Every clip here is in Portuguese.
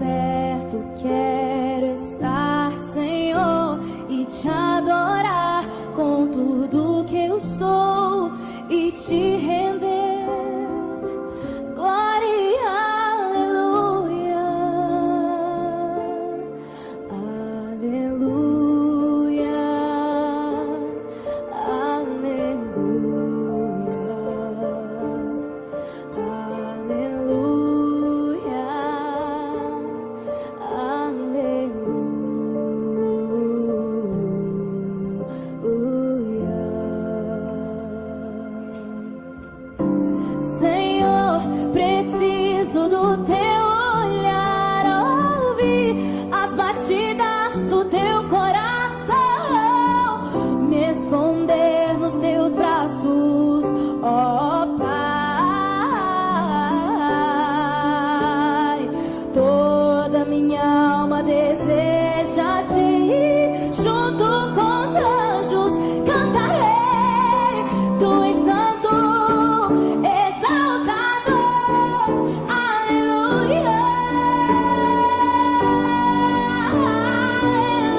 perto quero estar, Senhor, e te adorar com tudo que eu sou e te render. Glória, aleluia, aleluia, aleluia, aleluia. Senhor, preciso do teu olhar, ouvir as batidas do teu coração, me esconder nos teus braços, ó Pai. Toda minha alma deseja te ir, junto com os anjos cantarei, tu és santo, exaltado, aleluia,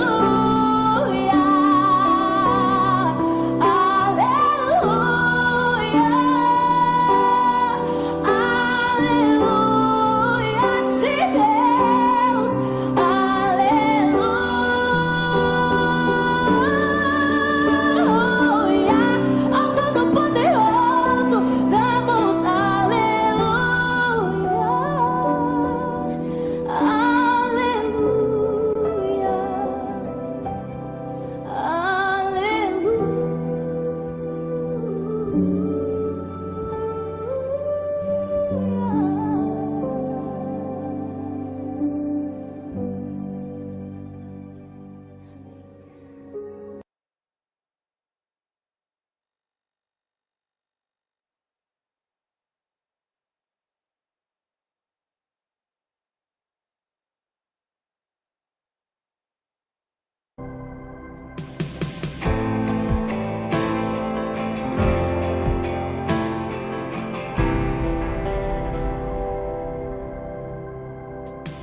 aleluia, aleluia, aleluia, te Deus, aleluia, ao Todo-Poderoso damos aleluia, aleluia,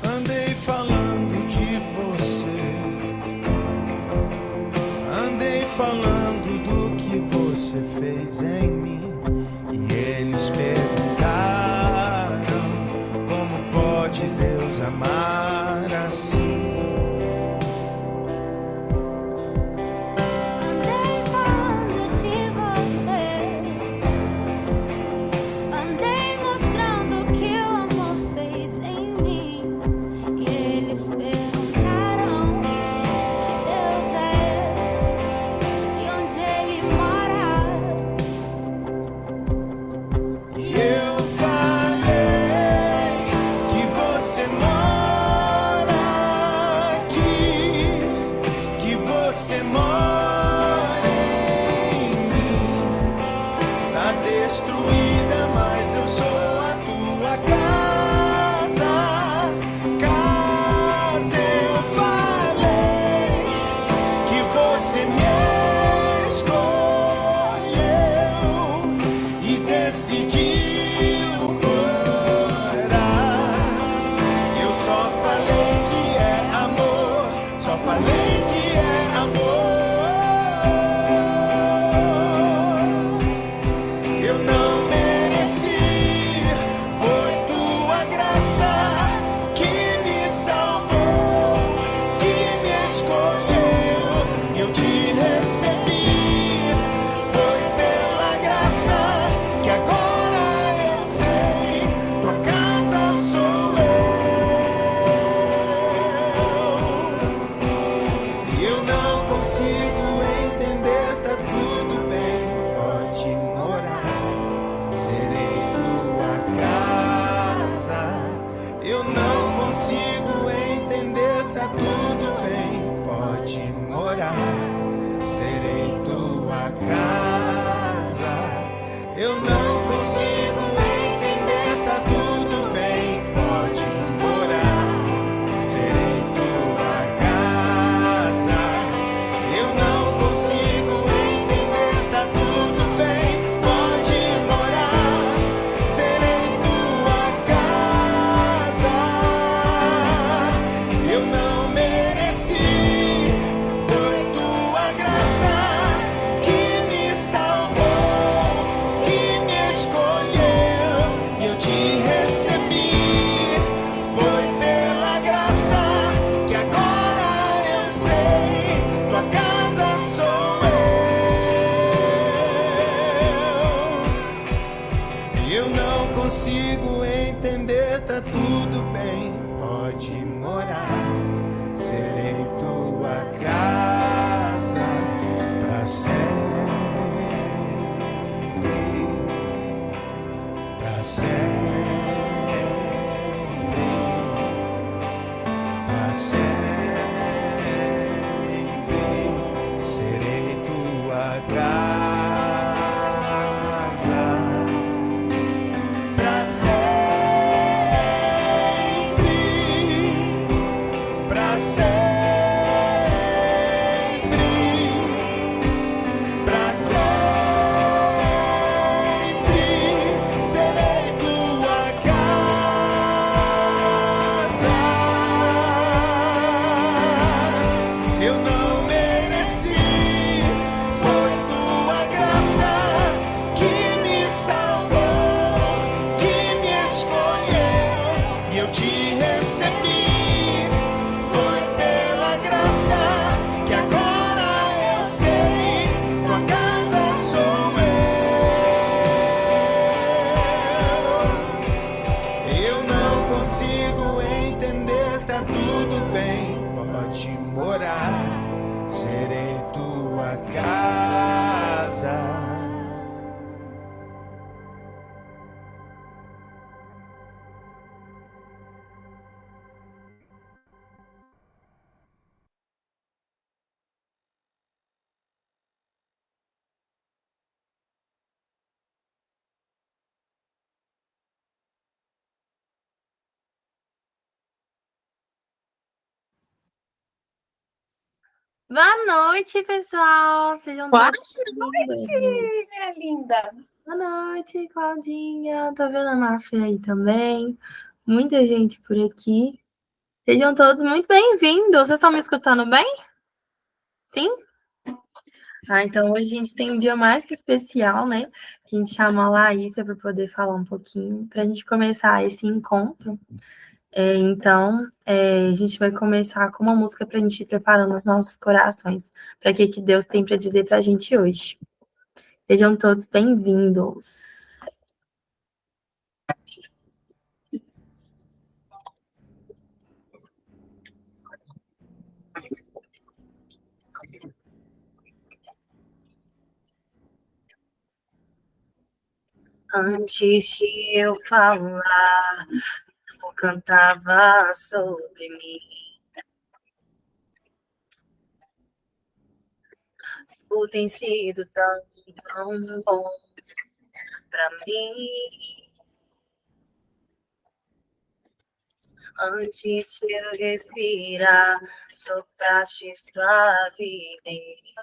Andei falando de você, andei falando do que você fez em mim, e eles perguntaram: como pode Deus amar assim? andei falando de você, andei mostrando que o amor fez em mim, e eles perguntaram: que Deus é esse e onde ele mora? E eu falei que você mora aqui, que você mora em mim. Tá destruída, mas eu sou a tua casa. Casa, eu falei que você me escolheu e decidiu morar. Eu só falei que é amor, só falei que é amor. Eu não mereci, foi tua graça que me salvou, que me escolheu. Eu te recebi, foi pela graça que agora eu sei, tua casa sou eu. E eu não consigo entender, tá tudo bem, pode morar. Serei tua casa pra sempre, pra sempre, pra sempre. Serei tua casa pra sempre, pra sempre, pra sempre. Serei tua casa. Eu não mereci, foi tua graça que me salvou, que me escolheu e eu te recebi. Foi pela graça que agora eu sei, tua casa sou eu. Eu não consigo entender, tá tudo bem, pode morar. Serei tua casa. Boa noite, pessoal. Sejam Boa todos noite, bem-vindos. minha linda. Boa noite, Claudinha. Tô vendo a Mafia aí também. Muita gente por aqui. Sejam todos muito bem-vindos. Vocês estão me escutando bem? Sim? Então hoje a gente tem um dia mais que especial, né? Que a gente chama a Laísa para poder falar um pouquinho, para a gente começar esse encontro. Então, a gente vai começar com uma música para a gente ir preparando os nossos corações para o que Deus tem para dizer para a gente hoje. Sejam todos bem-vindos. Antes de eu falar, eu cantava sobre mim. Tudo tem sido tão bom pra mim. Antes de eu respirar, sopraste tua vida em mim.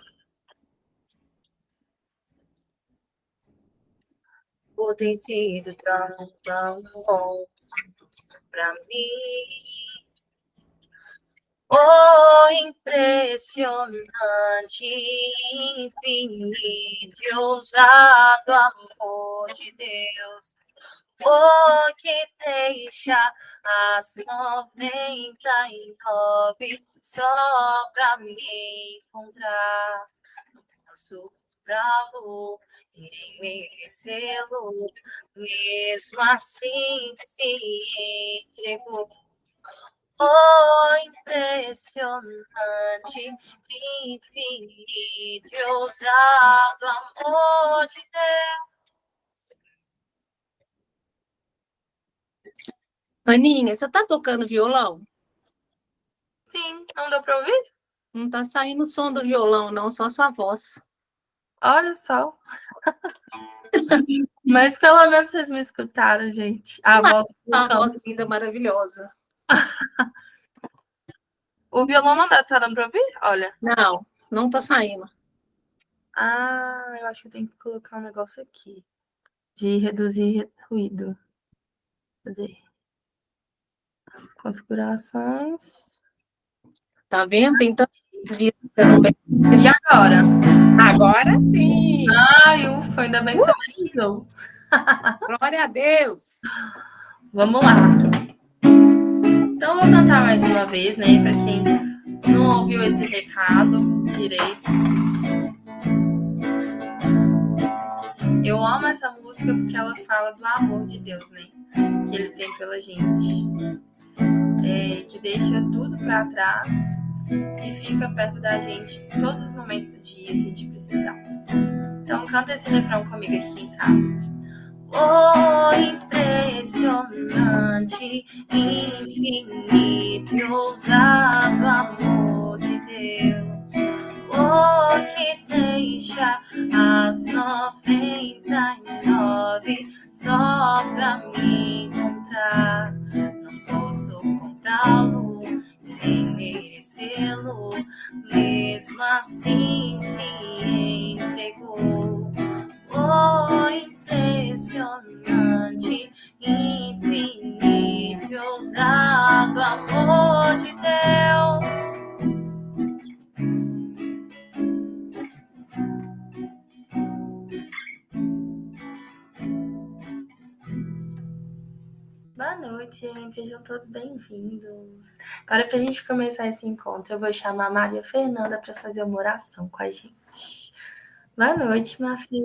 Tudo tem sido tão bom pra mim. Oh, impressionante, infinito e ousado amor de Deus. Oh, que deixa as 99 só pra me encontrar. Nosso bravo e merecê-lo, mesmo assim se entregou. Oh, impressionante, infinito e ousado amor de Deus. Aninha, você tá tocando violão? Sim, não deu para ouvir? Não tá saindo o som do violão, não, só a sua voz. Olha só. Mas pelo menos vocês me escutaram, gente. A voz Linda, maravilhosa. O violão não tá dando para ouvir? Olha. Não tá saindo. Ah, eu acho que eu tenho que colocar um negócio aqui. De reduzir ruído. Cadê? Configurações. Tá vendo? Tem tanto de... E agora? Agora sim! Ai, ufa, ainda bem que você me avisou. Glória a Deus! Vamos lá. Então, eu vou cantar mais uma vez, né? Para quem não ouviu esse recado direito. Eu amo essa música porque ela fala do amor de Deus, né? Que ele tem pela gente. Que deixa tudo para trás e fica perto da gente todos os momentos do dia que a gente precisar. Então canta esse refrão comigo aqui, quem sabe? Oh, impressionante, infinito e ousado amor de Deus. Oh, que deixa as 99 só pra me encontrar. Não posso comprá-lo, nem merecê-lo, mesmo assim se entregou. Oh, impressionante, infinito e ousado amor de Deus. Boa noite, gente. Sejam todos bem-vindos. Agora, para a gente começar esse encontro, eu vou chamar a Maria Fernanda para fazer uma oração com a gente. Boa noite, Mafia.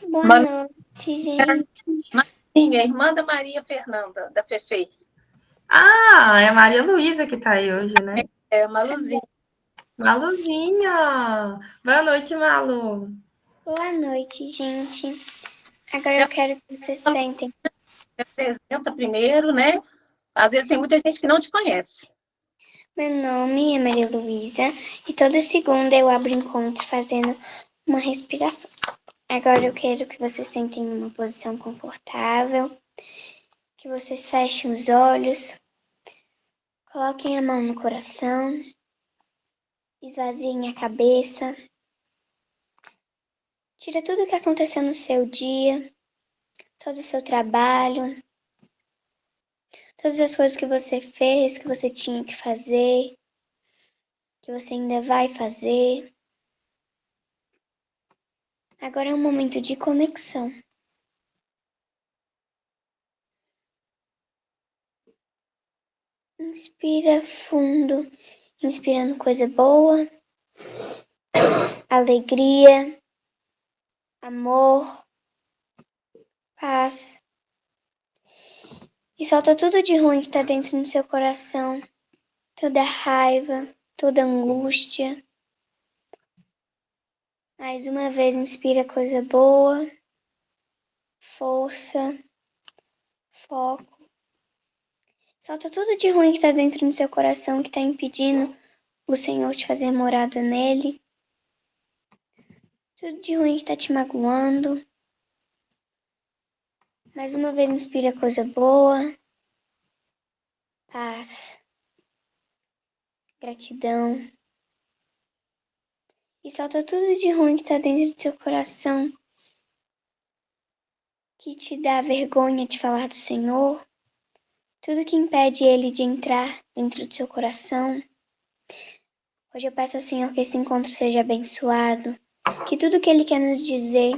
Boa noite, gente. Marinha, irmã da Maria Fernanda, da Fefe. Ah, é a Maria Luísa que está aí hoje, né? É, Maluzinha. Maluzinha. Boa noite, Malu. Boa noite, gente. Agora eu quero que vocês sentem. Se apresenta primeiro, né? Às vezes tem muita gente que não te conhece. Meu nome é Maria Luísa e toda segunda eu abro encontro fazendo uma respiração. Agora eu quero que vocês sentem em uma posição confortável, que vocês fechem os olhos, coloquem a mão no coração, esvaziem a cabeça, tira tudo o que aconteceu no seu dia, todo o seu trabalho, todas as coisas que você fez, que você tinha que fazer, que você ainda vai fazer. Agora é um momento de conexão. Inspira fundo, inspirando coisa boa, alegria, amor, paz. E solta tudo de ruim que tá dentro do seu coração. Toda raiva, toda angústia. Mais uma vez, inspira coisa boa, força, foco. Solta tudo de ruim que tá dentro do seu coração, que tá impedindo o Senhor de fazer morada nele. Tudo de ruim que tá te magoando. Mais uma vez, inspira coisa boa, paz, gratidão. E solta tudo de ruim que tá dentro do seu coração, que te dá vergonha de falar do Senhor. Tudo que impede ele de entrar dentro do seu coração. Hoje eu peço ao Senhor que esse encontro seja abençoado, que tudo que ele quer nos dizer,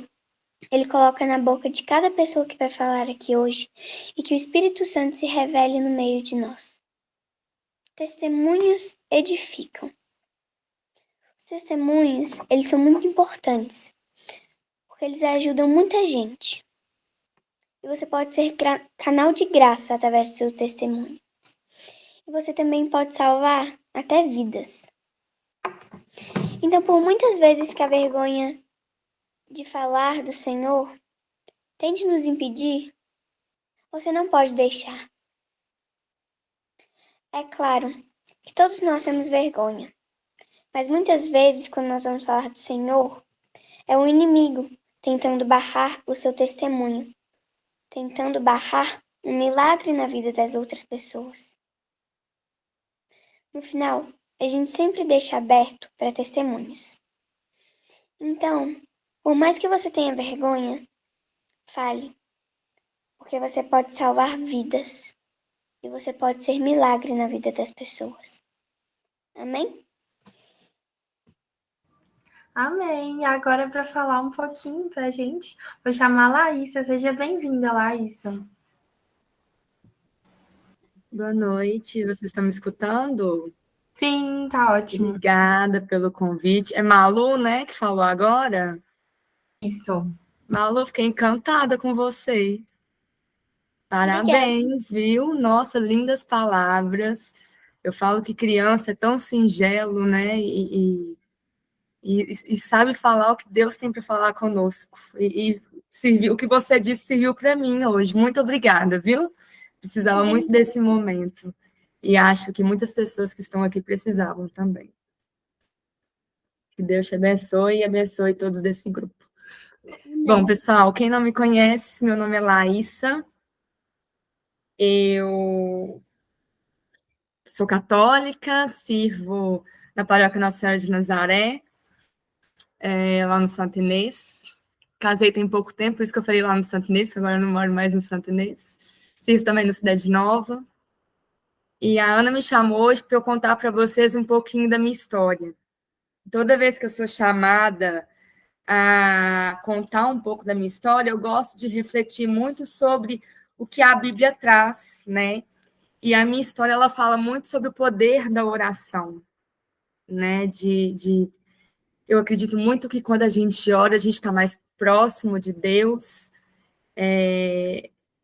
ele coloca na boca de cada pessoa que vai falar aqui hoje, e que o Espírito Santo se revele no meio de nós. Testemunhos edificam. Os testemunhos, eles são muito importantes, porque eles ajudam muita gente. E você pode ser canal de graça através do seu testemunho. E você também pode salvar até vidas. Então, por muitas vezes que a vergonha de falar do Senhor tente nos impedir, você não pode deixar. É claro que todos nós temos vergonha, mas muitas vezes, quando nós vamos falar do Senhor, é o inimigo tentando barrar o seu testemunho, tentando barrar um milagre na vida das outras pessoas. No final, a gente sempre deixa aberto para testemunhos. Então, por mais que você tenha vergonha, fale, porque você pode salvar vidas e você pode ser milagre na vida das pessoas. Amém? Amém. Agora, para falar um pouquinho para a gente, vou chamar a Laísa. Seja bem-vinda, Laísa. Boa noite, vocês estão me escutando? Sim, tá ótimo. Obrigada pelo convite. É Malu, né, que falou agora? Isso. Malu, fiquei encantada com você. Parabéns, viu? Nossa, lindas palavras. Eu falo que criança é tão singelo, né? E sabe falar o que Deus tem para falar conosco. E serviu, o que você disse serviu para mim hoje. Muito obrigada, viu? Precisava muito desse momento. E acho que muitas pessoas que estão aqui precisavam também. Que Deus te abençoe e abençoe todos desse grupo. Bom, pessoal, quem não me conhece, meu nome é Laísa. Eu sou católica, sirvo na paróquia Nossa Senhora de Nazaré, lá no Santo Inês. Casei tem pouco tempo, por isso que eu falei lá no Santo Inês, porque agora eu não moro mais no Santo Inês. Sirvo também no Cidade Nova. E a Ana me chamou hoje para eu contar para vocês um pouquinho da minha história. Toda vez que eu sou chamada a contar um pouco da minha história, eu gosto de refletir muito sobre o que a Bíblia traz, né? E a minha história, ela fala muito sobre o poder da oração, né? Eu acredito muito que quando a gente ora, a gente está mais próximo de Deus.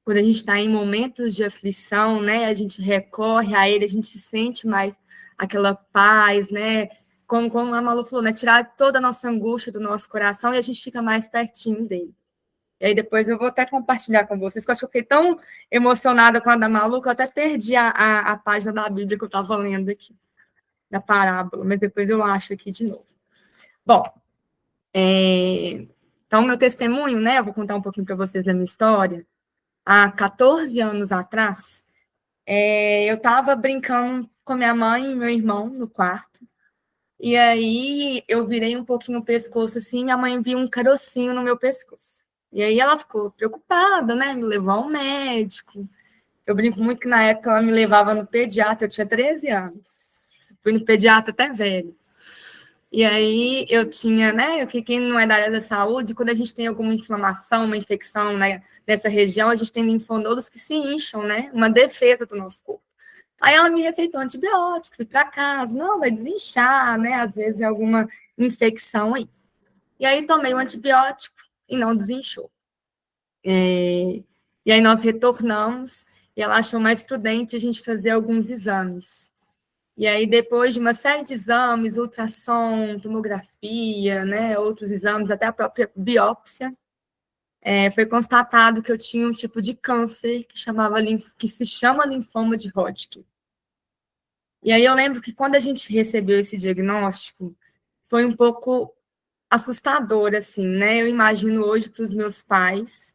Quando a gente está em momentos de aflição, né? A gente recorre a Ele, a gente se sente mais aquela paz, né? Como a Malu falou, né? Tirar toda a nossa angústia do nosso coração e a gente fica mais pertinho dele. E aí depois eu vou até compartilhar com vocês, que eu acho que eu fiquei tão emocionada com a da Malu, que eu até perdi a página da Bíblia que eu estava lendo aqui, da parábola, mas depois eu acho aqui de novo. Bom, então meu testemunho, né, eu vou contar um pouquinho para vocês da minha história. Há 14 anos atrás, eu estava brincando com minha mãe e meu irmão no quarto, e aí eu virei um pouquinho o pescoço assim, minha mãe viu um carocinho no meu pescoço. E aí ela ficou preocupada, né? Me levou ao médico. Eu brinco muito que na época ela me levava no pediatra, eu tinha 13 anos. Fui no pediatra até velho. E aí eu tinha, né? Quem não é da área da saúde, quando a gente tem alguma inflamação, uma infecção, né, nessa região, a gente tem linfonodos que se incham, né? Uma defesa do nosso corpo. Aí ela me receitou antibiótico, fui para casa, não, vai desinchar, né? Às vezes é alguma infecção aí. E aí tomei o antibiótico e não desinchou. E aí nós retornamos e ela achou mais prudente a gente fazer alguns exames. E aí depois de uma série de exames, ultrassom, tomografia, né, outros exames, até a própria biópsia, foi constatado que eu tinha um tipo de câncer que se chama linfoma de Hodgkin. E aí eu lembro que quando a gente recebeu esse diagnóstico, foi um pouco assustador, assim, né? Eu imagino hoje para os meus pais,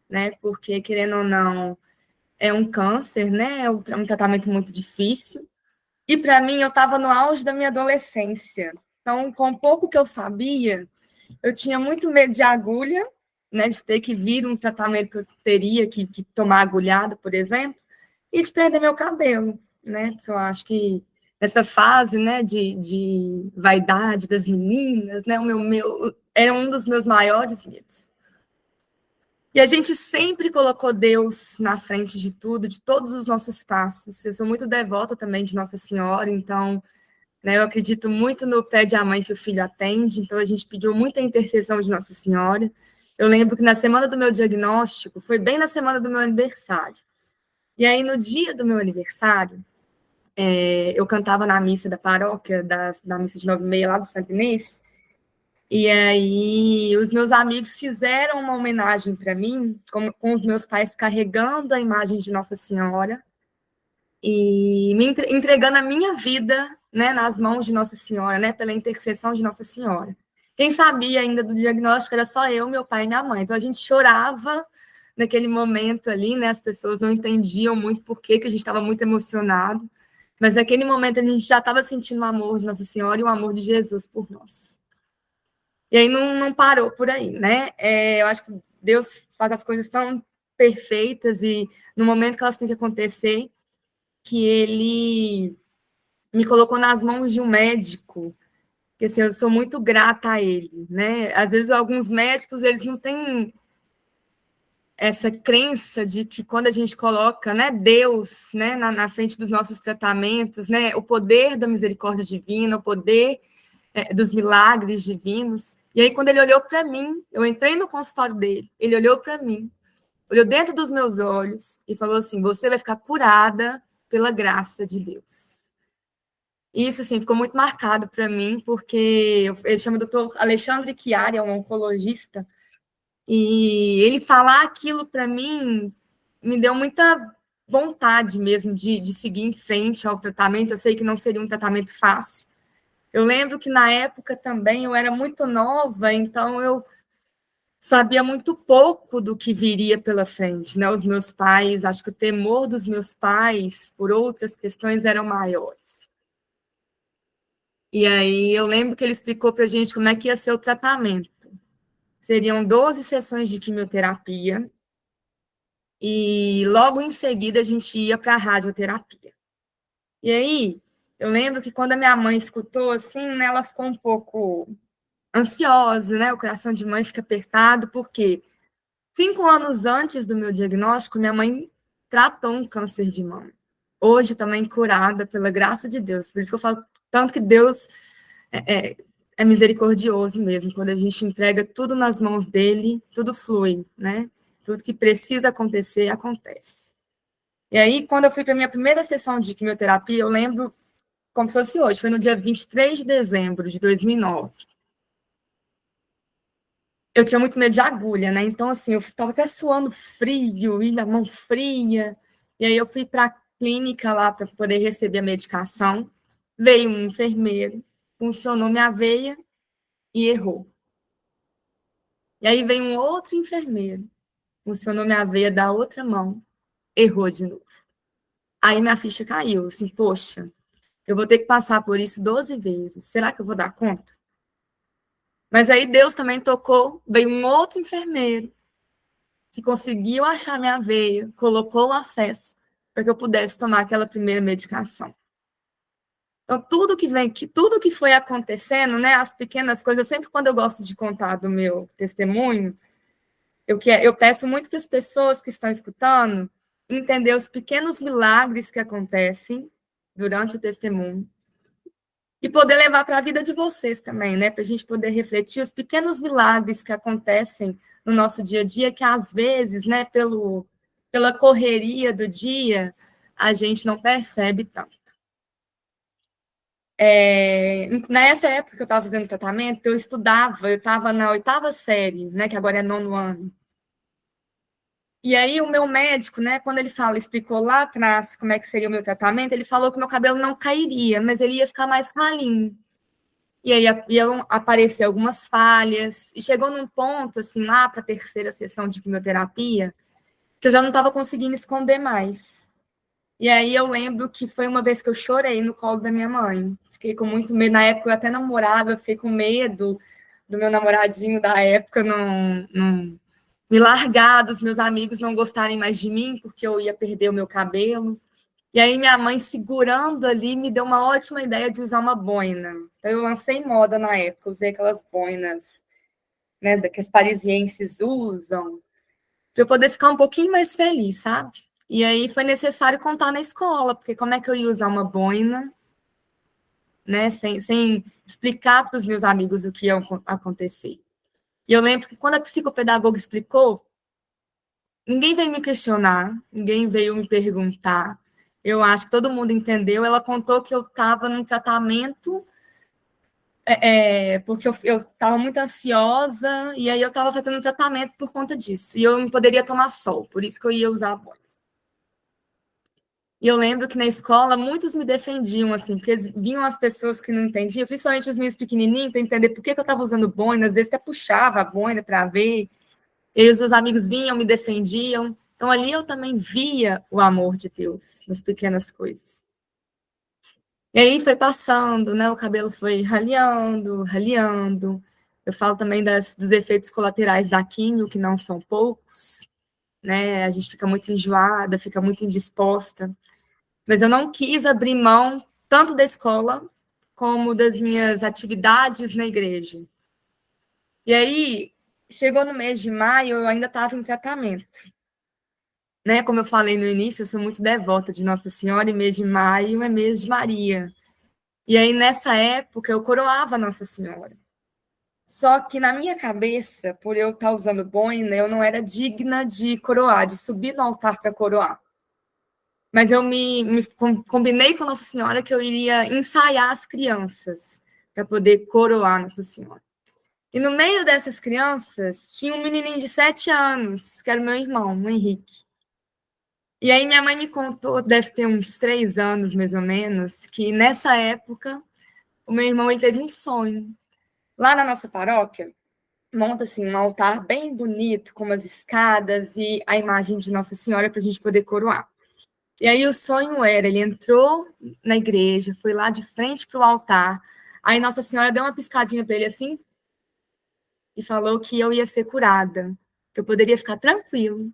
né? Porque, querendo ou não, é um câncer, né? É um tratamento muito difícil. E para mim, eu estava no auge da minha adolescência. Então, com pouco que eu sabia, eu tinha muito medo de agulha, né? De ter que vir um tratamento que eu teria que tomar agulhado, por exemplo, e de perder meu cabelo, né? Porque eu acho que essa fase, né, de vaidade das meninas, né? Era um dos meus maiores medos. E a gente sempre colocou Deus na frente de tudo, de todos os nossos passos. Eu sou muito devota também de Nossa Senhora, então, né, eu acredito muito no pé de a mãe que o filho atende, então a gente pediu muita intercessão de Nossa Senhora. Eu lembro que na semana do meu diagnóstico, foi bem na semana do meu aniversário. E aí, no dia do meu aniversário, eu cantava na missa da paróquia, da missa de 9h30 lá do Santo Inês, e aí os meus amigos fizeram uma homenagem para mim, com os meus pais carregando a imagem de Nossa Senhora e me entregando a minha vida, né, nas mãos de Nossa Senhora, né, pela intercessão de Nossa Senhora. Quem sabia ainda do diagnóstico era só eu, meu pai e minha mãe. Então a gente chorava naquele momento ali, né, as pessoas não entendiam muito por que a gente estava muito emocionado, mas naquele momento a gente já estava sentindo o amor de Nossa Senhora e o amor de Jesus por nós. E aí não parou por aí, né? Eu acho que Deus faz as coisas tão perfeitas e no momento que elas têm que acontecer, que Ele me colocou nas mãos de um médico, que assim, eu sou muito grata a ele, né? Às vezes alguns médicos, eles não têm essa crença de que quando a gente coloca, né, Deus, né, na frente dos nossos tratamentos, né, o poder da misericórdia divina, o poder dos milagres divinos, E aí, quando ele olhou para mim, eu entrei no consultório dele, ele olhou para mim, olhou dentro dos meus olhos e falou assim: você vai ficar curada pela graça de Deus. E isso, assim, ficou muito marcado para mim, porque ele chama doutor Alexandre Chiari, é um oncologista, e ele falar aquilo para mim me deu muita vontade mesmo de seguir em frente ao tratamento. Eu sei que não seria um tratamento fácil. Eu lembro que na época também eu era muito nova, então eu sabia muito pouco do que viria pela frente, né? Os meus pais, acho que o temor dos meus pais por outras questões eram maiores. E aí eu lembro que ele explicou para a gente como é que ia ser o tratamento. Seriam 12 sessões de quimioterapia e logo em seguida a gente ia para a radioterapia. E aí eu lembro que quando a minha mãe escutou assim, né, ela ficou um pouco ansiosa, né? O coração de mãe fica apertado, porque 5 anos antes do meu diagnóstico, minha mãe tratou um câncer de mama. Hoje também curada pela graça de Deus. Por isso que eu falo tanto que Deus é misericordioso mesmo. Quando a gente entrega tudo nas mãos dele, tudo flui, né? Tudo que precisa acontecer, acontece. E aí, quando eu fui para a minha primeira sessão de quimioterapia, eu lembro como se fosse hoje, foi no dia 23 de dezembro de 2009. Eu tinha muito medo de agulha, né? Então, assim, eu estava até suando frio, e a mão fria. E aí eu fui para a clínica lá para poder receber a medicação. Veio um enfermeiro, funcionou minha veia e errou. E aí veio um outro enfermeiro, funcionou minha veia da outra mão, errou de novo. Aí minha ficha caiu, assim, poxa, eu vou ter que passar por isso 12 vezes. Será que eu vou dar conta? Mas aí Deus também tocou, veio um outro enfermeiro, que conseguiu achar minha veia, colocou o acesso para que eu pudesse tomar aquela primeira medicação. Então, tudo que foi acontecendo, né, as pequenas coisas, sempre quando eu gosto de contar do meu testemunho, eu peço muito para as pessoas que estão escutando entender os pequenos milagres que acontecem durante o testemunho e poder levar para a vida de vocês também, né, para a gente poder refletir os pequenos milagres que acontecem no nosso dia a dia, que às vezes, né, pela correria do dia, a gente não percebe tanto. Nessa época que eu estava fazendo tratamento, eu estava na 8ª série, né, que agora é 9º ano. E aí o meu médico, né, quando ele explicou lá atrás como é que seria o meu tratamento, ele falou que meu cabelo não cairia, mas ele ia ficar mais ralinho. E aí iam aparecer algumas falhas, e chegou num ponto, assim, lá para a 3ª sessão de quimioterapia, que eu já não estava conseguindo esconder mais. E aí eu lembro que foi uma vez que eu chorei no colo da minha mãe. Fiquei com muito medo. Na época eu até namorava, eu fiquei com medo do meu namoradinho da época não me largar, dos meus amigos não gostarem mais de mim, porque eu ia perder o meu cabelo. E aí minha mãe, segurando ali, me deu uma ótima ideia de usar uma boina. Então, eu lancei moda na época, usei aquelas boinas, né, que as parisienses usam, para eu poder ficar um pouquinho mais feliz, sabe? E aí foi necessário contar na escola, porque como é que eu ia usar uma boina, né, sem explicar para os meus amigos o que ia acontecer. E eu lembro que quando a psicopedagoga explicou, ninguém veio me questionar, ninguém veio me perguntar. Eu acho que todo mundo entendeu. Ela contou que eu estava num tratamento, porque eu estava muito ansiosa, e aí eu estava fazendo um tratamento por conta disso. E eu não poderia tomar sol, por isso que eu ia usar a boina. E eu lembro que na escola muitos me defendiam, assim, porque vinham as pessoas que não entendiam, principalmente os meus pequenininhos, para entender por que eu estava usando boina, às vezes até puxava a boina para ver. E aí os meus amigos vinham, me defendiam. Então, ali eu também via o amor de Deus nas pequenas coisas. E aí foi passando, né? O cabelo foi raleando, raleando. Eu falo também dos efeitos colaterais da quimio, que não são poucos, né? A gente fica muito enjoada, fica muito indisposta. Mas eu não quis abrir mão tanto da escola como das minhas atividades na igreja. E aí, chegou no mês de maio, eu ainda estava em tratamento. Né? Como eu falei no início, eu sou muito devota de Nossa Senhora, e mês de maio é mês de Maria. E aí, nessa época, eu coroava Nossa Senhora. Só que na minha cabeça, por eu estar usando boina, eu não era digna de coroar, de subir no altar para coroar. Mas eu combinei com Nossa Senhora que eu iria ensaiar as crianças para poder coroar Nossa Senhora. E no meio dessas crianças, tinha um menininho de 7 anos, que era o meu irmão, o Henrique. E aí minha mãe me contou, deve ter uns 3 anos, mais ou menos, que nessa época, o meu irmão ele teve um sonho. Lá na nossa paróquia, monta assim um altar bem bonito, com umas escadas e a imagem de Nossa Senhora para a gente poder coroar. E aí o sonho era, ele entrou na igreja, foi lá de frente para o altar, aí Nossa Senhora deu uma piscadinha para ele assim, e falou que eu ia ser curada, que eu poderia ficar tranquilo.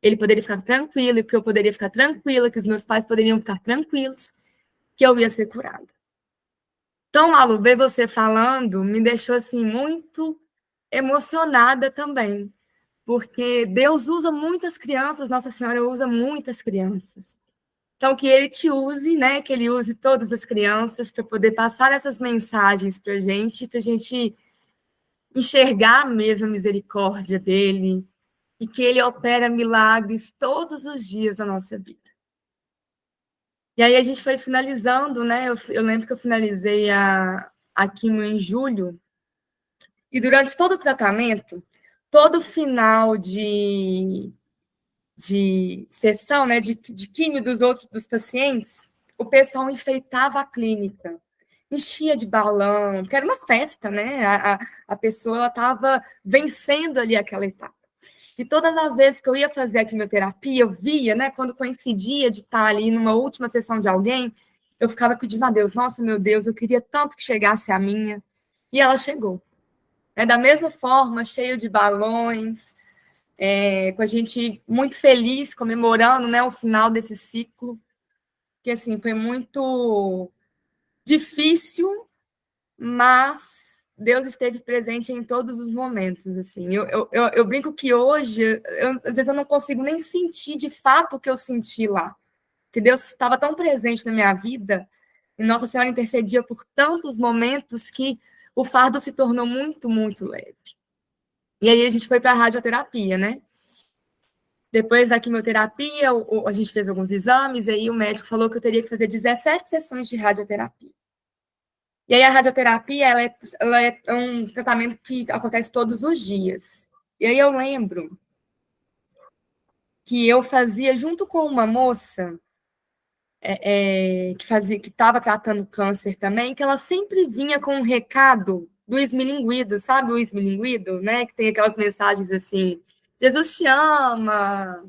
Ele poderia ficar tranquilo, que eu poderia ficar tranquila, que os meus pais poderiam ficar tranquilos, que eu ia ser curada. Então, Malu, ver você falando me deixou assim muito emocionada também, porque Deus usa muitas crianças, Nossa Senhora usa muitas crianças. Então, que Ele te use, né? Que Ele use todas as crianças para poder passar essas mensagens para a gente enxergar mesmo a misericórdia dele e que Ele opera milagres todos os dias na nossa vida. E aí a gente foi finalizando, né? Eu lembro que eu finalizei a quimio em julho, e durante todo o tratamento, todo final de sessão, né, de químio dos pacientes, o pessoal enfeitava a clínica, enchia de balão, porque era uma festa, né? A pessoa estava vencendo ali aquela etapa. E todas as vezes que eu ia fazer a quimioterapia, eu via, né, quando coincidia de estar ali numa última sessão de alguém, eu ficava pedindo a Deus, nossa, meu Deus, eu queria tanto que chegasse a minha. E ela chegou. Da mesma forma, cheio de balões, com a gente muito feliz, comemorando, né, o final desse ciclo, que, assim, foi muito difícil, mas Deus esteve presente em todos os momentos, assim. Eu brinco que hoje, às vezes eu não consigo nem sentir de fato o que eu senti lá, porque Deus estava tão presente na minha vida, e Nossa Senhora intercedia por tantos momentos que o fardo se tornou muito, muito leve. E aí a gente foi para a radioterapia, né? Depois da quimioterapia, a gente fez alguns exames, e aí o médico falou que eu teria que fazer 17 sessões de radioterapia. E aí a radioterapia, ela é um tratamento que acontece todos os dias. E aí eu lembro que eu fazia junto com uma moça que estava tratando câncer também, que ela sempre vinha com um recado do esmilinguido, sabe o esmilinguido, né? Que tem aquelas mensagens assim, Jesus te ama,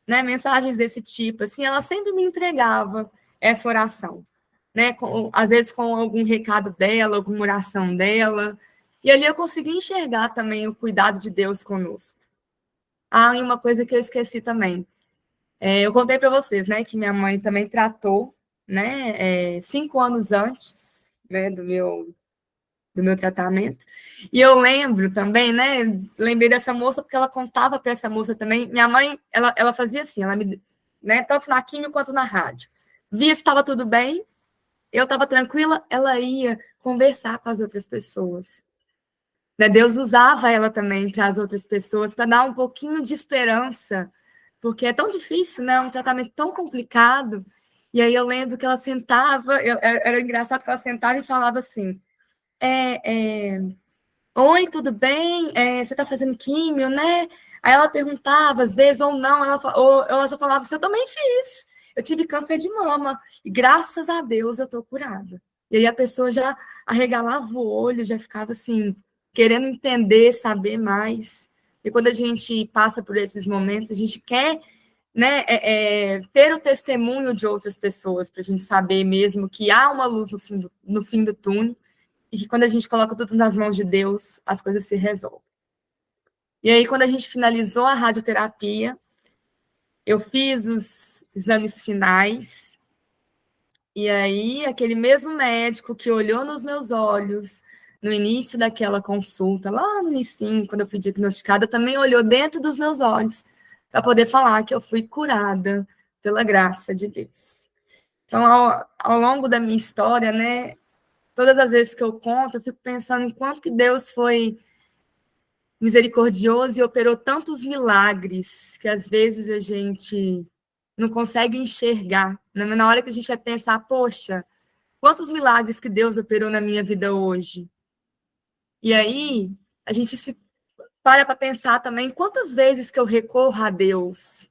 né? Mensagens desse tipo, assim, ela sempre me entregava essa oração, né? Às vezes com algum recado dela, alguma oração dela, e ali eu consegui enxergar também o cuidado de Deus conosco. Ah, e uma coisa que eu esqueci também, eu contei para vocês, né, que minha mãe também tratou, né, 5 anos antes, né, do meu tratamento. E eu lembro também, né, lembrei dessa moça porque ela contava para essa moça também. Minha mãe, ela fazia assim, né, tanto na químio quanto na rádio. Via se estava tudo bem, eu estava tranquila, ela ia conversar com as outras pessoas. Né, Deus usava ela também para as outras pessoas, para dar um pouquinho de esperança, porque é tão difícil, né? Um tratamento tão complicado. E aí eu lembro que ela sentava, era engraçado que ela sentava e falava assim: Oi, tudo bem? Você está fazendo químio, né? Aí ela perguntava, às vezes, ou não, ou ela já falava assim: eu também fiz. Eu tive câncer de mama, e graças a Deus eu estou curada. E aí a pessoa já arregalava o olho, já ficava assim, querendo entender, saber mais. E quando a gente passa por esses momentos, a gente quer, né, ter o testemunho de outras pessoas, para a gente saber mesmo que há uma luz no fim do túnel, e que quando a gente coloca tudo nas mãos de Deus, as coisas se resolvem. E aí, quando a gente finalizou a radioterapia, eu fiz os exames finais, e aí aquele mesmo médico que olhou nos meus olhos no início daquela consulta, lá no início, quando eu fui diagnosticada, também olhou dentro dos meus olhos para poder falar que eu fui curada pela graça de Deus. Então, ao longo da minha história, né, todas as vezes que eu conto, eu fico pensando em quanto que Deus foi misericordioso e operou tantos milagres que às vezes a gente não consegue enxergar. Na hora que a gente vai pensar, poxa, quantos milagres que Deus operou na minha vida hoje. E aí, a gente se para pensar também quantas vezes que eu recorro a Deus,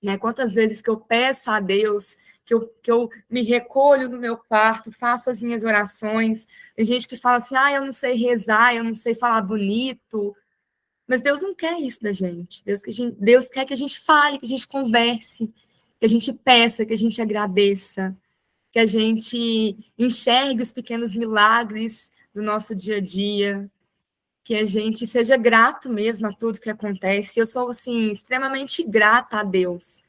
né? Quantas vezes que eu peço a Deus, que eu me recolho no meu quarto, faço as minhas orações. Tem gente que fala assim, eu não sei rezar, eu não sei falar bonito. Mas Deus não quer isso da gente. Deus quer que a gente fale, que a gente converse, que a gente peça, que a gente agradeça, que a gente enxergue os pequenos milagres do nosso dia a dia, que a gente seja grato mesmo a tudo que acontece. Eu sou, assim, extremamente grata a Deus.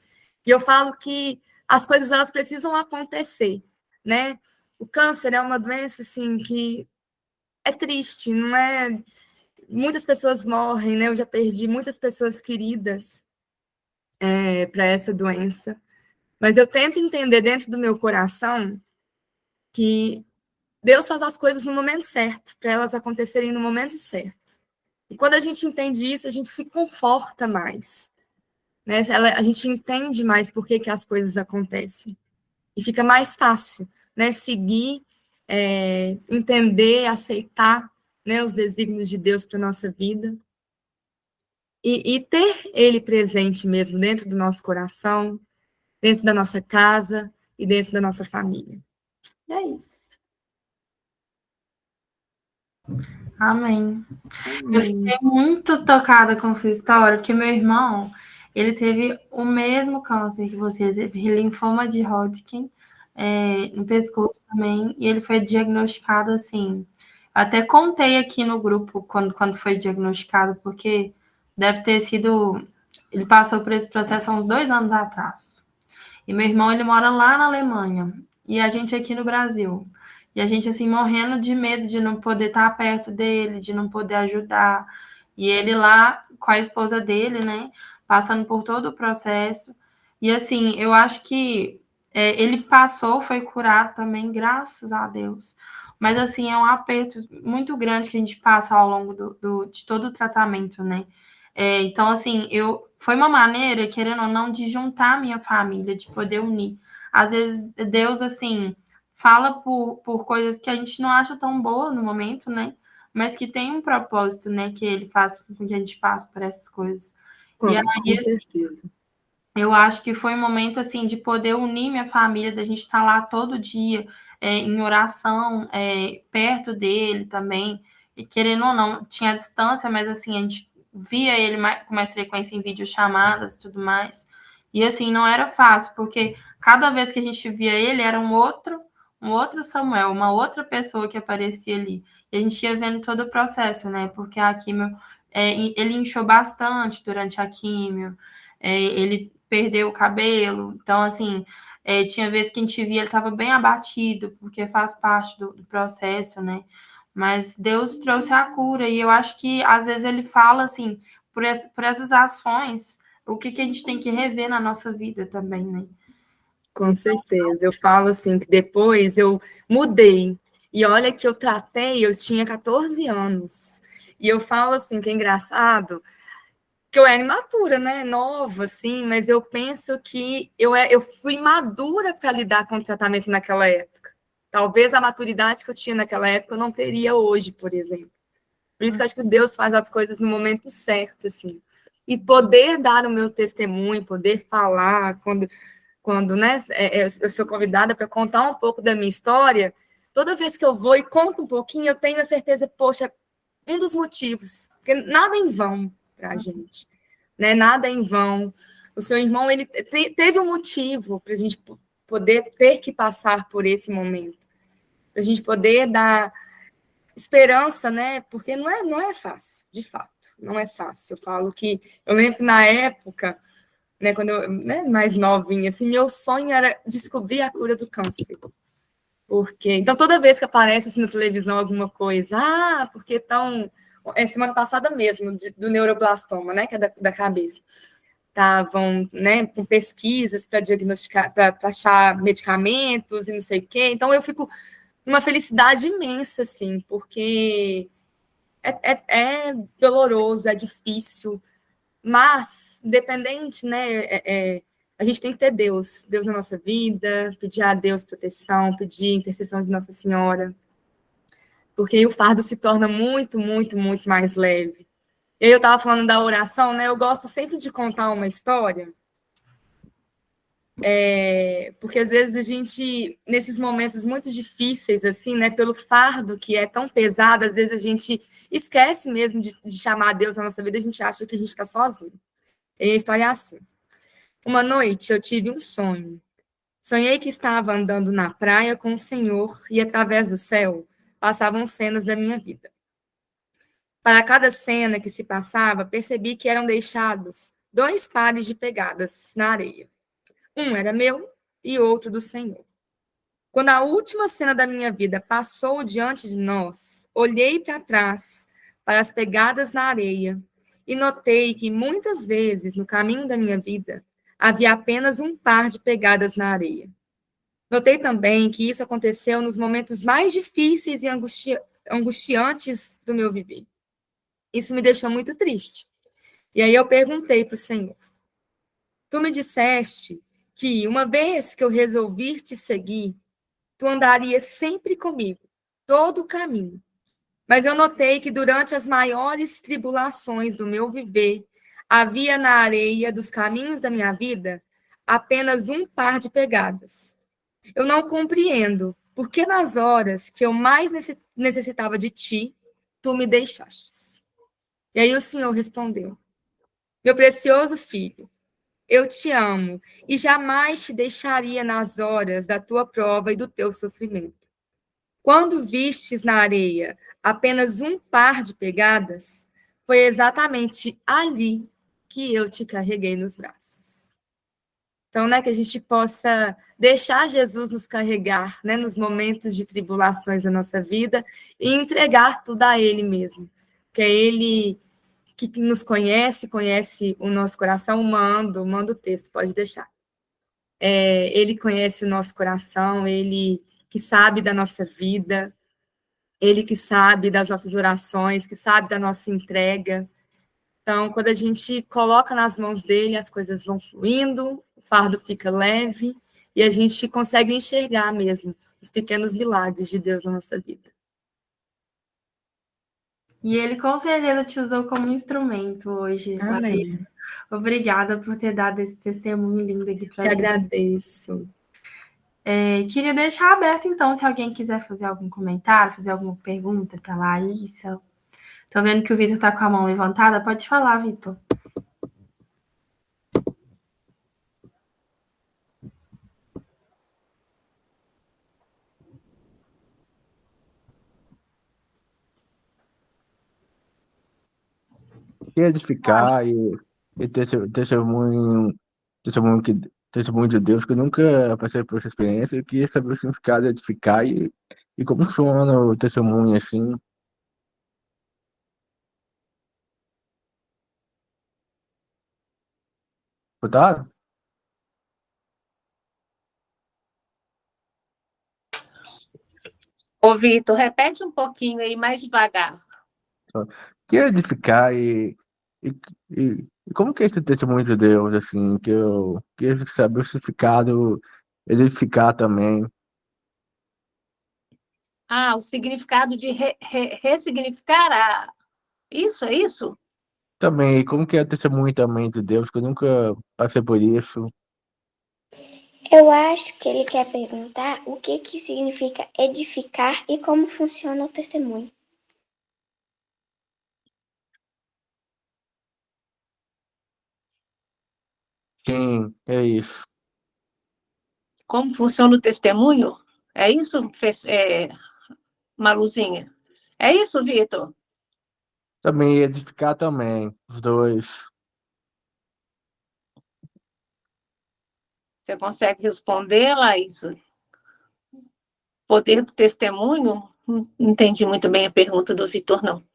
E eu falo que as coisas, elas precisam acontecer, né? O câncer é uma doença, assim, que é triste, não é? Muitas pessoas morrem, né? Eu já perdi muitas pessoas queridas para essa doença. Mas eu tento entender dentro do meu coração que Deus faz as coisas no momento certo, para elas acontecerem no momento certo. E quando a gente entende isso, a gente se conforta mais. Né? A gente entende mais por que as coisas acontecem. E fica mais fácil, né? Seguir, entender, aceitar, né, os desígnios de Deus para a nossa vida. E ter Ele presente mesmo dentro do nosso coração, dentro da nossa casa e dentro da nossa família. É isso. Amém. Eu fiquei muito tocada com sua história, porque meu irmão, ele teve o mesmo câncer que você, teve linfoma de Hodgkin, no pescoço também, e ele foi diagnosticado assim. Até contei aqui no grupo quando foi diagnosticado, porque deve ter sido. Ele passou por esse processo há uns 2 anos atrás. E meu irmão, ele mora lá na Alemanha, e a gente aqui no Brasil. E a gente, assim, morrendo de medo de não poder estar perto dele, de não poder ajudar. E ele lá com a esposa dele, né, passando por todo o processo. E, assim, eu acho que ele passou, foi curado também, graças a Deus. Mas, assim, é um aperto muito grande que a gente passa ao longo de todo o tratamento, né? Então, assim, foi uma maneira, querendo ou não, de juntar a minha família, de poder unir. Às vezes, Deus, assim, fala por coisas que a gente não acha tão boa no momento, né? Mas que tem um propósito, né? Que ele faz com que a gente passe por essas coisas. Com E aí, certeza. eu acho que foi um momento, assim, de poder unir minha família, da gente estar lá todo dia, em oração, perto dele também. E querendo ou não, tinha distância, mas, assim, a gente via ele com mais frequência em videochamadas e tudo mais. E, assim, não era fácil, porque cada vez que a gente via ele, era um outro Samuel, uma outra pessoa que aparecia ali. E a gente ia vendo todo o processo, né? Porque a químio, ele inchou bastante durante a químio, ele perdeu o cabelo. Então, assim, tinha vezes que a gente via ele estava bem abatido, porque faz parte do processo, né? Mas Deus trouxe a cura, e eu acho que às vezes ele fala assim, por essas ações, o que a gente tem que rever na nossa vida também, né? Com certeza. Eu falo assim que depois eu mudei. E olha que eu tinha 14 anos. E eu falo assim que é engraçado, que eu era imatura, né? Nova, assim, mas eu penso que eu fui madura para lidar com o tratamento naquela época. Talvez a maturidade que eu tinha naquela época eu não teria hoje, por exemplo. Por isso que eu acho que Deus faz as coisas no momento certo, assim. E poder dar o meu testemunho, poder falar, quando né, eu sou convidada para contar um pouco da minha história, toda vez que eu vou e conto um pouquinho, eu tenho a certeza, poxa, um dos motivos, porque nada é em vão para a gente, né? Nada é em vão. O seu irmão, ele teve um motivo para a gente poder ter que passar por esse momento, para a gente poder dar esperança, né? Porque não é fácil, de fato, não é fácil. Eu falo que, eu lembro que na época, né, quando eu, né, mais novinha, assim, meu sonho era descobrir a cura do câncer. Porque, então, toda vez que aparece assim, na televisão alguma coisa, porque estão. Semana passada mesmo, do neuroblastoma, né, que é da cabeça. Estavam, né, com pesquisas para diagnosticar, para achar medicamentos e não sei o quê. Então, eu fico uma felicidade imensa, assim, porque é doloroso, é difícil, mas, independente, né, a gente tem que ter Deus na nossa vida, pedir a Deus proteção, pedir intercessão de Nossa Senhora, porque aí o fardo se torna muito, muito, muito mais leve. E aí eu estava falando da oração, né, eu gosto sempre de contar uma história, porque às vezes a gente, nesses momentos muito difíceis, assim, né, pelo fardo que é tão pesado, às vezes a gente esquece mesmo de chamar a Deus na nossa vida, a gente acha que a gente está sozinho. E a história é assim. Uma noite eu tive um sonho. Sonhei que estava andando na praia com o Senhor e através do céu passavam cenas da minha vida. Para cada cena que se passava, percebi que eram deixados 2 pares de pegadas na areia. Um era meu e outro do Senhor. Quando a última cena da minha vida passou diante de nós, olhei para trás, para as pegadas na areia, e notei que muitas vezes no caminho da minha vida havia apenas um par de pegadas na areia. Notei também que isso aconteceu nos momentos mais difíceis e angustiantes do meu viver. Isso me deixou muito triste. E aí eu perguntei para o Senhor: Tu me disseste que uma vez que eu resolvi te seguir, tu andarias sempre comigo, todo o caminho. Mas eu notei que durante as maiores tribulações do meu viver, havia na areia dos caminhos da minha vida apenas um par de pegadas. Eu não compreendo por que nas horas que eu mais necessitava de ti, tu me deixastes. E aí o Senhor respondeu: Meu precioso filho, eu te amo e jamais te deixaria nas horas da tua prova e do teu sofrimento. Quando vistes na areia apenas um par de pegadas, foi exatamente ali que eu te carreguei nos braços. Então, né, que a gente possa deixar Jesus nos carregar, né, nos momentos de tribulações da nossa vida e entregar tudo a Ele mesmo. Que é Ele que nos conhece o nosso coração. Manda o texto, pode deixar. Ele conhece o nosso coração, Ele que sabe da nossa vida, Ele que sabe das nossas orações, que sabe da nossa entrega. Então, quando a gente coloca nas mãos dele, as coisas vão fluindo, o fardo fica leve e a gente consegue enxergar mesmo os pequenos milagres de Deus na nossa vida. E ele com certeza te usou como instrumento hoje. Amém. Obrigada por ter dado esse testemunho lindo aqui pra Eu gente. agradeço. Queria deixar aberto, então, se alguém quiser fazer algum comentário, fazer alguma pergunta para a Laísa. Tô vendo que o Vitor está com a mão levantada. Pode falar, Vitor. E edificar e ter testemunho de Deus, que eu nunca passei por essa experiência, eu queria saber o significado de edificar e como funciona o testemunho assim. Escutaram? Ô, Vitor, repete um pouquinho aí, mais devagar. Queria edificar e como que é esse testemunho de Deus, assim, que eu queria saber o significado, edificar também. Ah, o significado de ressignificar isso, é isso? Também, como que é o testemunho também de Deus, que eu nunca passei por isso. Eu acho que ele quer perguntar o que significa edificar e como funciona o testemunho. Sim, é isso. Como funciona o testemunho? É isso, Maluzinha? É isso, Vitor? Também edificar também, os dois. Você consegue responder, Laísa? Poder do testemunho? Não entendi muito bem a pergunta do Vitor, não.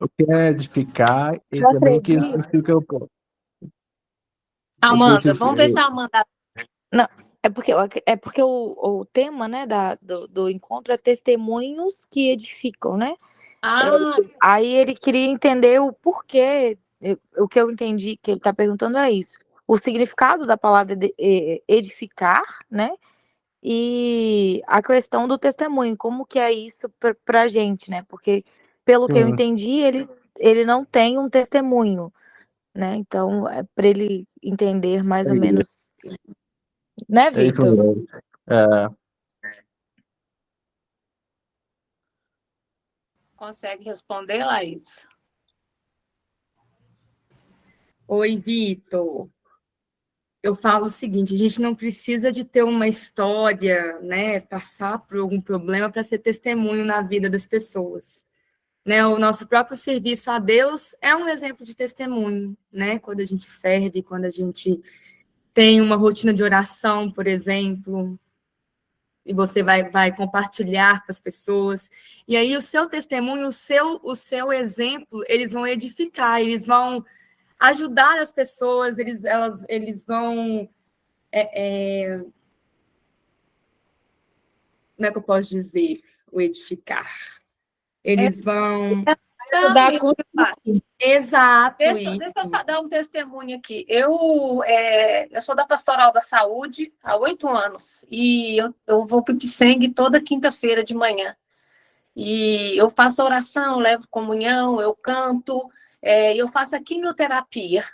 O que é edificar e Eu também o que acredito. significa o que Amanda, vamos ver se a Amanda... Não, É porque o tema, né, do encontro é testemunhos que edificam, né? Ah, Aí ele queria entender o porquê. O que eu entendi que ele está perguntando é isso. O significado da palavra edificar, né? E a questão do testemunho, como que é isso para a gente, né? Porque, pelo que eu Sim, entendi, ele não tem um testemunho, né? Então, é para ele entender mais é ou isso, menos, né, é isso Vitor? mesmo. É, consegue responder, Laís? Oi, Vitor. Eu falo o seguinte, a gente não precisa de ter uma história, né, passar por algum problema para ser testemunho na vida das pessoas, né? O nosso próprio serviço a Deus é um exemplo de testemunho, né? Quando a gente serve, quando a gente tem uma rotina de oração, por exemplo, e você vai compartilhar com as pessoas. E aí o seu testemunho, o seu exemplo, eles vão edificar, eles vão ajudar as pessoas, eles vão como é que eu posso dizer? O edificar. É, Eles vão. não, Ajudar a isso, construir. Exato, deixa eu isso. dar um testemunho aqui. Eu sou da Pastoral da Saúde há 8 anos e eu vou para o Pisseng toda quinta-feira de manhã. E eu faço oração, levo comunhão, eu canto, eu faço a quimioterapia.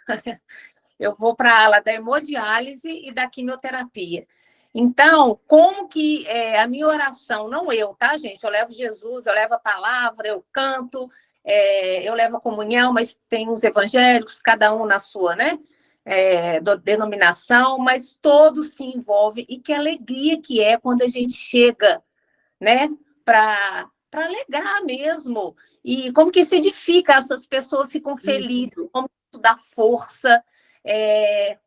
Eu vou para a ala da hemodiálise e da quimioterapia. Então, como que a minha oração, não eu, tá, gente? Eu levo Jesus, eu levo a palavra, eu canto, eu levo a comunhão, mas tem os evangélicos, cada um na sua, né? Denominação, mas todos se envolvem. E que alegria que é quando a gente chega, né? Para alegrar mesmo. E como que se edifica, essas pessoas ficam felizes, Isso. como isso dá força,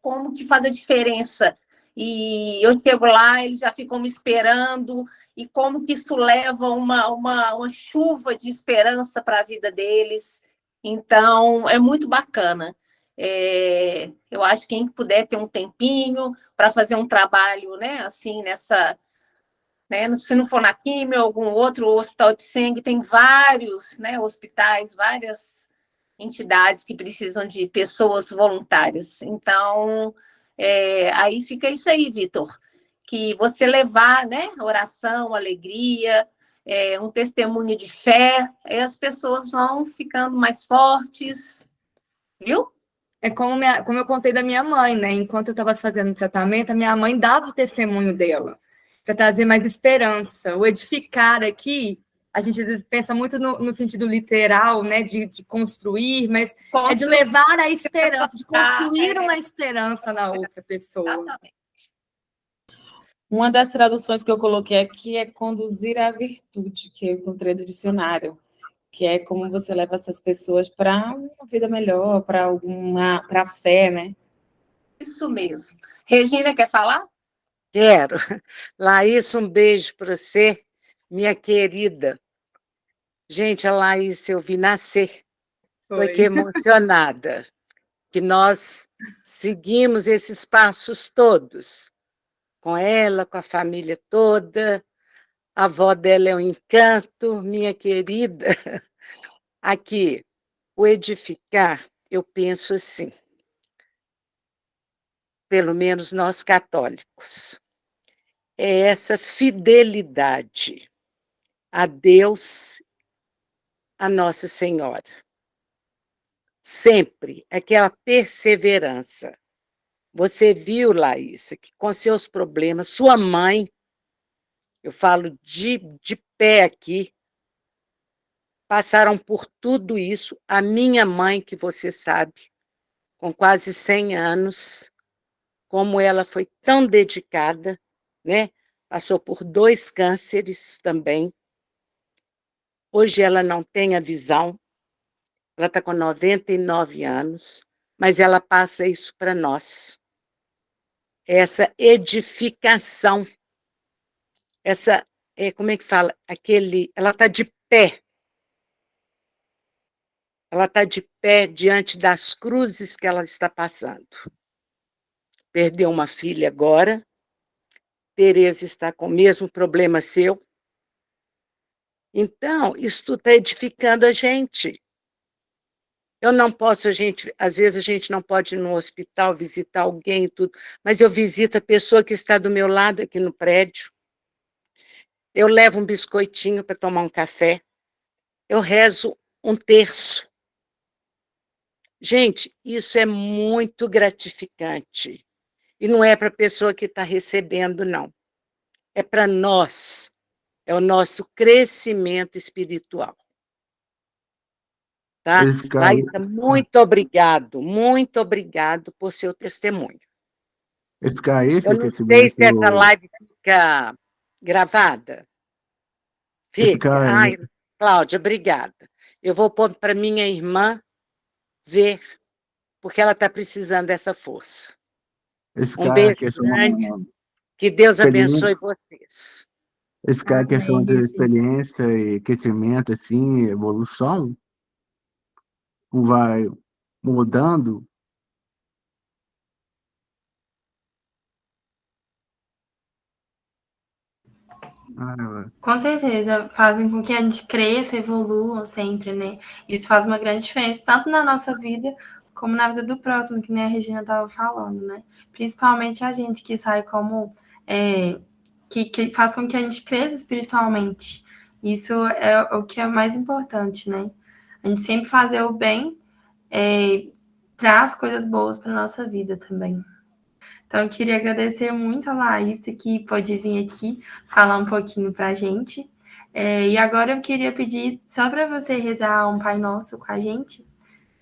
como que faz a diferença. E eu chego lá, eles já ficam me esperando, e como que isso leva uma chuva de esperança para a vida deles. Então, é muito bacana. Eu acho que quem puder ter um tempinho para fazer um trabalho, né, assim, né, se não for na quimio, algum outro hospital de sangue, tem vários, né, hospitais, várias entidades que precisam de pessoas voluntárias. Então, aí fica isso aí, Vitor, que você levar, né, oração, alegria, um testemunho de fé, aí as pessoas vão ficando mais fortes, viu? É como eu contei da minha mãe, né? Enquanto eu estava fazendo o tratamento, a minha mãe dava o testemunho dela, para trazer mais esperança. O edificar aqui, a gente às vezes pensa muito no sentido literal, né? De construir, mas é de levar a esperança, de construir uma esperança na outra pessoa. Exatamente. Uma das traduções que eu coloquei aqui é conduzir à virtude, que eu encontrei do dicionário, que é como você leva essas pessoas para uma vida melhor, para a fé, né? Isso mesmo. Regina, quer falar? Quero. Laís, um beijo para você, minha querida. Gente, a Laís eu vi nascer. Estou aqui emocionada que nós seguimos esses passos todos, com ela, com a família toda. A avó dela é um encanto, minha querida. Aqui, o edificar, eu penso assim, pelo menos nós católicos, é essa fidelidade a Deus, a Nossa Senhora. Sempre aquela perseverança. Você viu, Laís, que com seus problemas, sua mãe, eu falo de pé aqui, passaram por tudo isso. A minha mãe, que você sabe, com quase 100 anos, como ela foi tão dedicada, né? Passou por 2 cânceres também. Hoje ela não tem a visão, ela está com 99 anos, mas ela passa isso para nós. Essa edificação, como é que fala? Ela está de pé. Ela está de pé diante das cruzes que ela está passando. Perdeu uma filha agora, Tereza está com o mesmo problema seu. Então, isso está edificando a gente. Eu não posso, às vezes a gente não pode ir no hospital visitar alguém e tudo, mas eu visito a pessoa que está do meu lado aqui no prédio. Eu levo um biscoitinho para tomar um café. Eu rezo um terço. Gente, isso é muito gratificante. E não é para a pessoa que está recebendo, não. É para nós. É o nosso crescimento espiritual. Tá? Laísa, muito obrigado por seu testemunho. Esse Eu não sei se essa live fica gravada. Fica. Ai, Cláudia, obrigada. Eu vou pôr para minha irmã ver, porque ela está precisando dessa força. Um beijo grande. Que Deus abençoe vocês. Esse cara, questão de experiência e crescimento, assim, evolução, vai mudando. Com certeza, fazem com que a gente cresça, evolua sempre, né? Isso faz uma grande diferença, tanto na nossa vida, como na vida do próximo, que nem a Regina estava falando, né? Principalmente a gente que sai como... que faz com que a gente cresça espiritualmente. Isso é o que é mais importante, né? A gente sempre fazer o bem traz coisas boas para nossa vida também. Então, eu queria agradecer muito a Laísa, que pôde vir aqui falar um pouquinho para a gente. E agora eu queria pedir só para você rezar um Pai Nosso com a gente,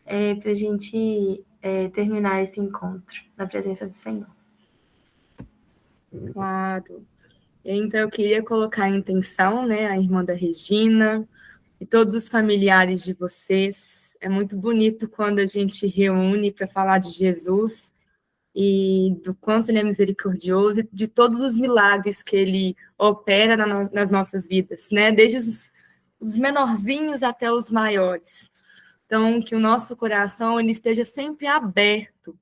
para a gente terminar esse encontro na presença do Senhor. Claro. Então, eu queria colocar em intenção, né, a irmã da Regina e todos os familiares de vocês. É muito bonito quando a gente reúne para falar de Jesus e do quanto ele é misericordioso e de todos os milagres que ele opera nas nossas vidas, né? Desde os menorzinhos até os maiores. Então, que o nosso coração ele esteja sempre aberto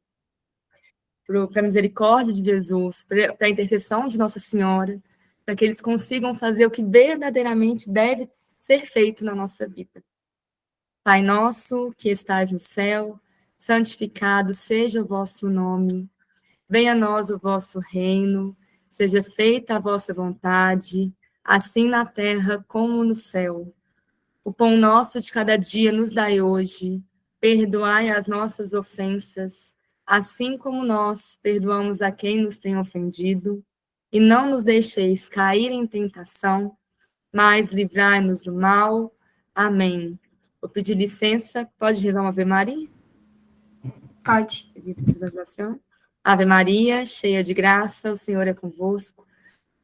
para a misericórdia de Jesus, para a intercessão de Nossa Senhora, para que eles consigam fazer o que verdadeiramente deve ser feito na nossa vida. Pai nosso, que estais no céu, santificado seja o vosso nome. Venha a nós o vosso reino, seja feita a vossa vontade, assim na terra como no céu. O pão nosso de cada dia nos dai hoje, perdoai as nossas ofensas, assim como nós perdoamos a quem nos tem ofendido, e não nos deixeis cair em tentação, mas livrai-nos do mal. Amém. Vou pedir licença, pode rezar uma Ave Maria? Pode. Ave Maria, cheia de graça, o Senhor é convosco.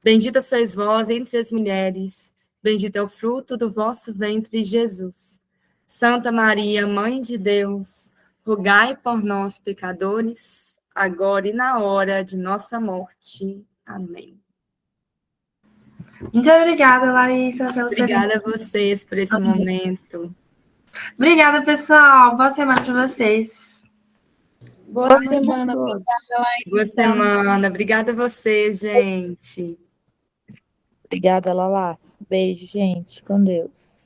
Bendita sois vós entre as mulheres, bendito é o fruto do vosso ventre, Jesus. Santa Maria, Mãe de Deus, rogai por nós, pecadores, agora e na hora de nossa morte. Amém. Muito obrigada, Laísa, pela Obrigada a vocês por esse momento. Obrigada, pessoal. Boa semana para vocês. Boa semana. Obrigada, Laísa. Boa semana. Obrigada a vocês, gente. Obrigada, Lala. Beijo, gente. Com Deus.